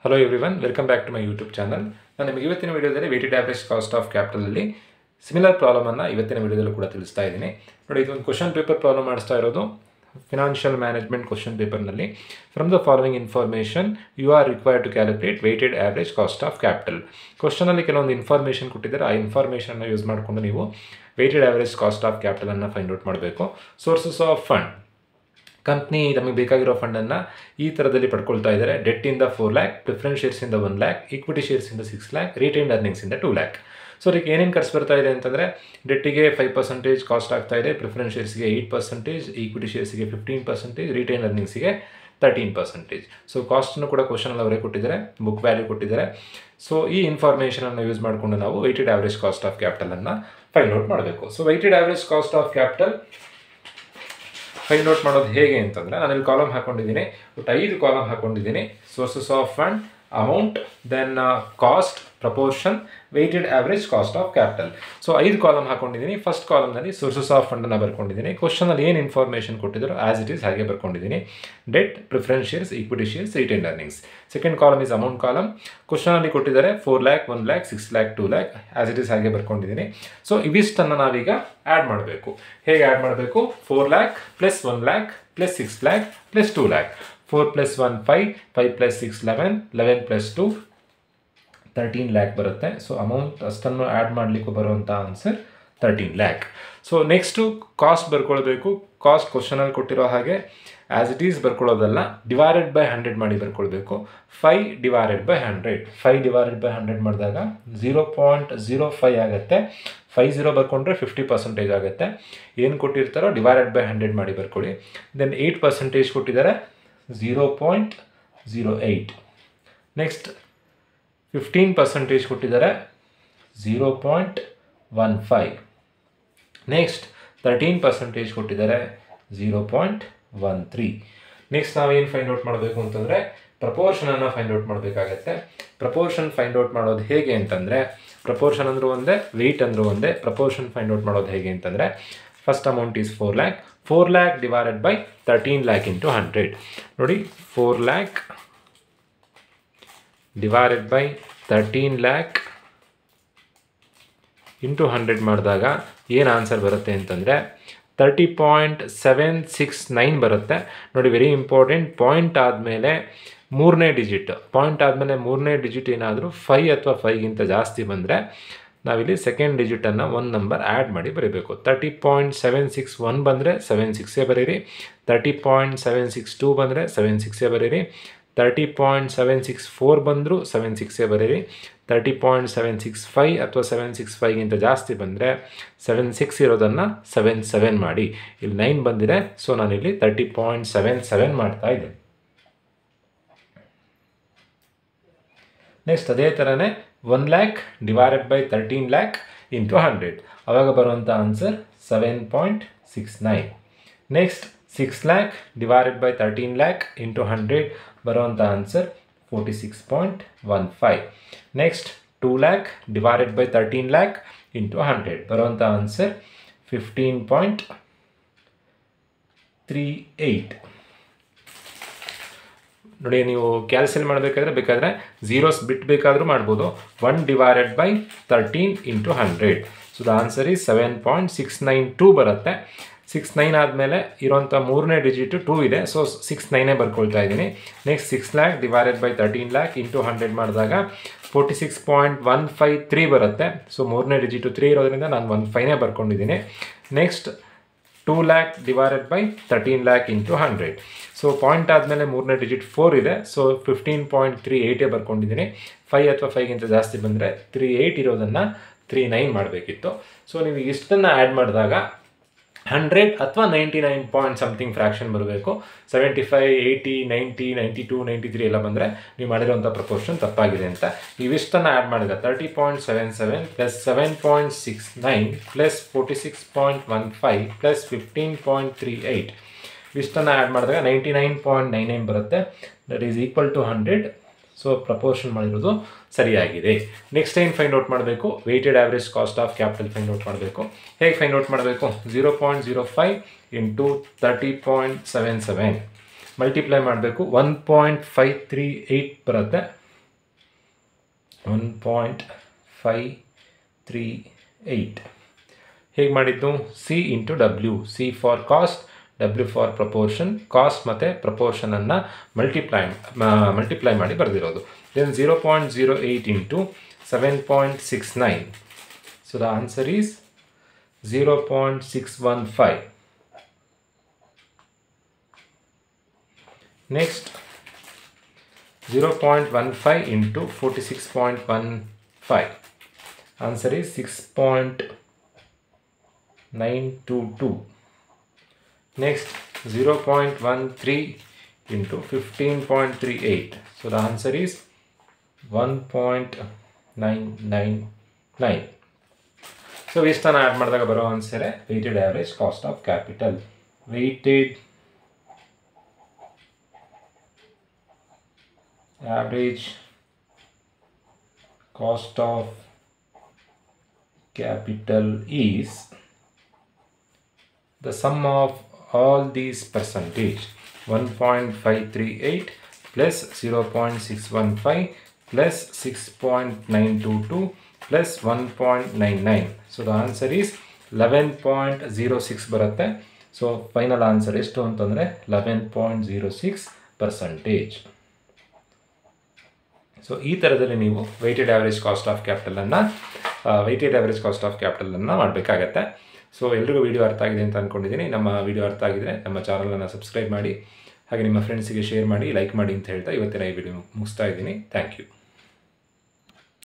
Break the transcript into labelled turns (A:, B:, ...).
A: Hello everyone, welcome back to my YouTube channel. ನಾನು ನಿಮಗೆ ಇವತ್ತಿನ ವಿಡಿಯೋದಲ್ಲಿ ವೇಟೆಡ್ ಆವರೇಜ್ ಕಾಸ್ಟ್ ಆಫ್ ಕ್ಯಾಪಿಟಲಲ್ಲಿ ಸಿಮಿಲರ್ ಪ್ರಾಬ್ಲಮನ್ನು ಇವತ್ತಿನ ವಿಡಿಯೋದಲ್ಲೂ ಕೂಡ ತಿಳಿಸ್ತಾ ಇದ್ದೀನಿ. ನೋಡಿ, ಇದೊಂದು ಕ್ವಶನ್ ಪೇಪರ್ ಪ್ರಾಬ್ಲಮ್ ಮಾಡಿಸ್ತಾ ಇರೋದು ಫಿನಾನ್ಷಿಯಲ್ ಮ್ಯಾನೇಜ್ಮೆಂಟ್ ಕ್ವಶನ್ ಪೇಪರ್ನಲ್ಲಿ. From the following information you are required to calculate weighted average cost of capital. ಕ್ವಶನಲ್ಲಿ ಕೆಲವೊಂದು ಇನ್ಫಾರ್ಮೇಷನ್ ಕೊಟ್ಟಿದ್ದಾರೆ. ಆ ಇನ್ಫಾರ್ಮೇಷನ್ನ ಯೂಸ್ ಮಾಡಿಕೊಂಡು ನೀವು ವೇಟೆಡ್ ಆವರೇಜ್ ಕಾಸ್ಟ್ ಆಫ್ ಕ್ಯಾಪಿಟಲನ್ನು ಫೈಂಡ್ ಔಟ್ ಮಾಡಬೇಕು. ಸೋರ್ಸಸ್ ಆಫ್ ಫಂಡ್, ಕಂಪ್ನಿ ನಮಗೆ ಬೇಕಾಗಿರೋ ಫಂಡನ್ನು ಈ ಥರದಲ್ಲಿ ಪಡ್ಕೊಳ್ತಾ ಇದ್ದಾರೆ. ಡೆಟ್ಟಿಂದ 4 lakh, ಪ್ರಿಫರೆನ್ಸ್ ಶೇರ್ಸಿಂದ 1 lakh, ಈಕ್ವಿಟಿ ಶೇರ್ಸಿಂದ 6 lakh, ರಿಟೈನ್ಡ್ ಅರ್ನಿಂಗ್ಸಿಂದ 2 lakh. ಸೊ ಅದಕ್ಕೆ ಏನೇನು ಖರ್ಚು ಬರ್ತಾ ಇದೆ ಅಂತಂದರೆ, ಡೆಟ್ಟಿಗೆ 5% ಕಾಸ್ಟ್ ಆಗ್ತಾ ಇದೆ, ಪ್ರಿಫರೆನ್ಸ್ ಶೇರ್ಸಿಗೆ 8%, ಈಕ್ವಿಟಿ ಶೇರ್ಸಿಗೆ 15%, ರಿಟೈನ್ ಅರ್ನಿಂಗ್ಸಿಗೆ 13%. ಸೊ ಕಾಸ್ಟನ್ನು ಕೂಡ ಕ್ವಶನಲ್ಲಿ ಅವರೇ ಕೊಟ್ಟಿದ್ದಾರೆ, ಬುಕ್ ವ್ಯಾಲ್ಯೂ ಕೊಟ್ಟಿದ್ದಾರೆ. ಸೊ ಈ ಇನ್ಫಾರ್ಮೇಷನನ್ನು ಯೂಸ್ ಮಾಡಿಕೊಂಡು ನಾವು ವೇಟೆಡ್ ಆವರೇಜ್ ಕಾಸ್ಟ್ ಆಫ್ ಕ್ಯಾಪಿಟಲನ್ನು ಫೈಂಡ್ ಔಟ್ ಮಾಡಬೇಕು. So weighted average cost of capital find out ಮಾಡೋದು ಹೇಗೆ ಅಂತಂದರೆ, ನಾನಿಲ್ಲಿ ಕಾಲಮ್ ಹಾಕೊಂಡಿದ್ದೀನಿ, ಒಟ್ಟು 5 ಕಾಲಮ್ ಹಾಕೊಂಡಿದ್ದೀನಿ. Sources of fund, amount, then cost, proportion, weighted average cost of capital. So 5 column ಹಾಕೊಂಡಿದ್ದೀನಿ. ಫಸ್ಟ್ ಕಾಲಮ್ನಲ್ಲಿ ಸೋರ್ಸಸ್ ಆಫ್ ಫಂಡನ್ನು ಬರ್ಕೊಂಡಿದ್ದೀನಿ. ಕ್ವಶನಲ್ಲಿ ಏನು ಇನ್ಫಾರ್ಮೇಷನ್ ಕೊಟ್ಟಿದ್ರು ಆಸ್ ಇಟ್ ಈಸ್ ಹಾಗೆ ಬರ್ಕೊಂಡಿದ್ದೀನಿ. Debt, preference shares, equity shares, retained earnings. Second column is amount column. ಕ್ವಶನಲ್ಲಿ ಕೊಟ್ಟಿದ್ದಾರೆ 4 lakh, 1 lakh, 6 lakh, 2 lakh, as it is ಹಾಗೆ ಬರ್ಕೊಂಡಿದ್ದೀನಿ. ಸೊ ಇವಿಷ್ಟನ್ನು ನಾವೀಗ ಆ್ಯಡ್ ಮಾಡಬೇಕು. ಹೇಗೆ ಆ್ಯಡ್ ಮಾಡಬೇಕು? 4 lakh plus 1 lakh plus 6 lakh plus 2 lakh. 4 + 1 5, 5 + 6 11, 11 + 2 13 lakh ಬರುತ್ತೆ. ಸೊ ಅಮೌಂಟ್ ಅಷ್ಟನ್ನು ಆ್ಯಡ್ ಮಾಡಲಿಕ್ಕೂ ಬರುವಂಥ answer 13 lakh. So next cost ಬರ್ಕೊಳ್ಬೇಕು. ಕಾಸ್ಟ್ ಕ್ವಶನಲ್ಲಿ ಕೊಟ್ಟಿರೋ ಹಾಗೆ ಆ್ಯಸ್ ಇಟ್ ಈಸ್ ಬರ್ಕೊಳ್ಳೋದಲ್ಲ, ಡಿವೈಡೆಡ್ ಬೈ 100 ಮಾಡಿ ಬರ್ಕೊಳ್ಬೇಕು. 5 / 100, 5 / 100 ಮಾಡಿದಾಗ 0.05 ಆಗುತ್ತೆ. 50 ಬರ್ಕೊಂಡ್ರೆ 50% ಆಗುತ್ತೆ. ಏನು ಕೊಟ್ಟಿರ್ತಾರೋ ಡಿವೈಡೆಡ್ ಬೈ 100 ಮಾಡಿ ಬರ್ಕೊಳ್ಳಿ. ದೆನ್ 8% ಕೊಟ್ಟಿದ್ದಾರೆ, 0.08. ನೆಕ್ಸ್ಟ್ 15% ಕೊಟ್ಟಿದ್ದಾರೆ, 0.15. ನೆಕ್ಸ್ಟ್ 13% ಕೊಟ್ಟಿದ್ದಾರೆ, 0.13. ನೆಕ್ಸ್ಟ್ ನಾವೇನು ಫೈಂಡ್ ಔಟ್ ಮಾಡಬೇಕು ಅಂತಂದರೆ, ಪ್ರಪೋರ್ಷನನ್ನು ಫೈಂಡ್ ಔಟ್ ಮಾಡಬೇಕಾಗತ್ತೆ. ಪ್ರಪೋರ್ಷನ್ ಫೈಂಡ್ ಔಟ್ ಮಾಡೋದು ಹೇಗೆ ಅಂತಂದರೆ, ಪ್ರಪೋರ್ಷನ್ ಅಂದರೂ ಒಂದೇ, ವೆಯ್ಟ್ ಅಂದರೂ ಒಂದೇ. ಪ್ರಪೋರ್ಷನ್ ಫೈಂಡ್ ಔಟ್ ಮಾಡೋದು ಹೇಗೆ ಅಂತಂದರೆ, first amount is 4 lakh. 4 lakh divided by 13 lakh into 100. ನೋಡಿ, 4 lakh divided by 13 lakh into 100 ಮಾಡಿದಾಗ ಏನು ಆನ್ಸರ್ ಬರುತ್ತೆ ಅಂತಂದರೆ 30.769 ಬರುತ್ತೆ. ನೋಡಿ, ವೆರಿ ಇಂಪಾರ್ಟೆಂಟ್. ಪಾಯಿಂಟ್ ಆದಮೇಲೆ ಮೂರನೇ ಡಿಜಿಟ್ ಏನಾದರೂ 5 ಅಥವಾ 5ಗಿಂತ ಜಾಸ್ತಿ ಬಂದರೆ ನಾವಿಲ್ಲಿ ಸೆಕೆಂಡ್ ಡಿಜಿಟನ್ನು 1 ನಂಬರ್ ಆ್ಯಡ್ ಮಾಡಿ ಬರೀಬೇಕು. 30.761 ಬಂದರೆ 76 ಬರೀರಿ. 30.762 ಬಂದರೆ 76 ಬರೀರಿ. 30.764 ಬಂದರೂ 76 ಬರೀರಿ. 30.765 ಅಥವಾ 765ಗಿಂತ ಜಾಸ್ತಿ ಬಂದರೆ 76 ಇರೋದನ್ನು 77 ಮಾಡಿ. ಇಲ್ಲಿ 9 ಬಂದಿದೆ, ಸೊ ನಾನಿಲ್ಲಿ 30.77 ಮಾಡ್ತಾ ಇದ್ದೀನಿ. ನೆಕ್ಸ್ಟ್ ಅದೇ ಥರನೇ 1 lakh divided by 13 lakh into 100. ಆವಾಗ ಬರುವಂಥ answer 7.69. Next 6 lakh divided by 13 lakh into 100 ಬರುವಂಥ answer 46.15. Next 2 lakh divided by 13 lakh into 100 ಬರುವಂಥ ಆನ್ಸರ್ 15.38. ನೋಡಿ, ನೀವು ಕ್ಯಾಲ್ಸಿಲ್ ಮಾಡಬೇಕಾದ್ರೆ ಝೀರೋಸ್ ಬಿಟ್ಟು ಬೇಕಾದರೂ ಮಾಡ್ಬೋದು. 1 divided by 13 into 100. So the answer is 7.692 ಬರುತ್ತೆ. 69 ಆದಮೇಲೆ ಇರೋಂಥ ಮೂರನೇ ಡಿಜಿಟು 2 ಇದೆ, ಸೊ 69 ಬರ್ಕೊಳ್ತಾ ಇದ್ದೀನಿ. Next 6 lakh divided by 13 lakh into 100 ಮಾಡಿದಾಗ 46.153 ಬರುತ್ತೆ. ಸೊ ಮೂರನೇ ಡಿಜಿಟು 3 ಇರೋದ್ರಿಂದ ನಾನು 15 ಬರ್ಕೊಂಡಿದ್ದೀನಿ. Next 2 lakh divided by 13 lakh into 100. So point ಆದಮೇಲೆ ಮೂರನೇ ಡಿಜಿಟ್ 4 ಇದೆ, ಸೊ 15.38 ಬರ್ಕೊಂಡಿದ್ದೀನಿ. 5 ಅಥವಾ 5ಗಿಂತ ಜಾಸ್ತಿ ಬಂದರೆ 38 ಇರೋದನ್ನು 39 ಮಾಡಬೇಕಿತ್ತು. ಸೊ ನೀವು ಇಷ್ಟನ್ನು ಆ್ಯಡ್ ಮಾಡಿದಾಗ 100 ಅಥವಾ 99 ಪಾಯಿಂಟ್ ಸಮಥಿಂಗ್ ಫ್ರ್ಯಾಕ್ಷನ್ ಬರಬೇಕು. 75, 80, 90, 92, 93 ಎಲ್ಲ ಬಂದರೆ ನೀವು ಮಾಡಿರೋಂಥ ಪ್ರಪೋರ್ಷನ್ ತಪ್ಪಾಗಿದೆ ಅಂತ. ಇವಿಷ್ಟನ್ನು ಆ್ಯಡ್ ಮಾಡಿದ 30.77 ಪ್ಲಸ್ 7.69 ಪ್ಲಸ್ 46.15 ಪ್ಲಸ್ 15.38 ಇಷ್ಟನ್ನು ಆ್ಯಡ್ ಮಾಡಿದಾಗ 99.99 ಬರುತ್ತೆ. That is equal to 100. So proportion ಮಾಡಿರೋದು ಸರಿಯಾಗಿದೆ. ನೆಕ್ಸ್ಟ್ ಏನು ಫೈಂಡ್ ಔಟ್ ಮಾಡಬೇಕು? Weighted average cost of capital find out ಮಾಡಬೇಕು. ಹೇಗೆ ಫೈಂಡ್ ಔಟ್ ಮಾಡಬೇಕು? 0.05 ಇಂಟು 30.77 ಮಲ್ಟಿಪ್ಲೈ ಮಾಡಬೇಕು. 1.538 ಬರುತ್ತೆ. 1.538. ಹೇಗೆ ಮಾಡಿದ್ದು? C into W, C for cost, W for proportion. Cost ಮತ್ತು ಪ್ರಪೋರ್ಷನನ್ನು ಮಲ್ಟಿಪ್ಲೈ ಮಾಡಿ ಬರೆದಿರೋದು. Then 0.08 into 7.69. So the answer is 0.615. Next 0.15 into 46.15. Answer is 6.922. Next 0.13 into 15.38. So the answer is 1.999. So ಇಷ್ಟನ್ನು ಆ್ಯಡ್ ಮಾಡಿದಾಗ ಬರೋ ಆನ್ಸರೇ weighted average cost of capital. Weighted average cost of capital is the sum of all these percentage. 1.538 plus 0.615 plus 6.922 plus 1.99. So the answer is 11.06 ಬರುತ್ತೆ. So final answer ಎಷ್ಟು ಅಂತಂದರೆ 11.06%. So ಈ ಥರದಲ್ಲಿ ನೀವು ವೆಯ್ಟೆಡ್ ಆ್ಯಾವ್ರೇಜ್ ಕಾಸ್ಟ್ ಆಫ್ ಕ್ಯಾಪಿಟಲನ್ನು ಮಾಡಬೇಕಾಗತ್ತೆ. So ಎಲ್ರಿಗೂ video ಅರ್ಥ ಆಗಿದೆ ಅಂತ ಅಂದ್ಕೊಂಡಿದ್ದೀನಿ. ನಮ್ಮ ವಿಡಿಯೋ ಅರ್ಥ ಆಗಿದರೆ ನಮ್ಮ ಚಾನಲನ್ನು ಸಬ್ಸ್ಕ್ರೈಬ್ ಮಾಡಿ, ಹಾಗೆ ನಿಮ್ಮ ಫ್ರೆಂಡ್ಸಿಗೆ ಶೇರ್ ಮಾಡಿ, ಲೈಕ್ ಮಾಡಿ ಅಂತ ಹೇಳ್ತಾ ಇವತ್ತಿನ ಈ ವಿಡಿಯೋ ಮುಗಿಸ್ತಾ ಇದ್ದೀನಿ. Thank you.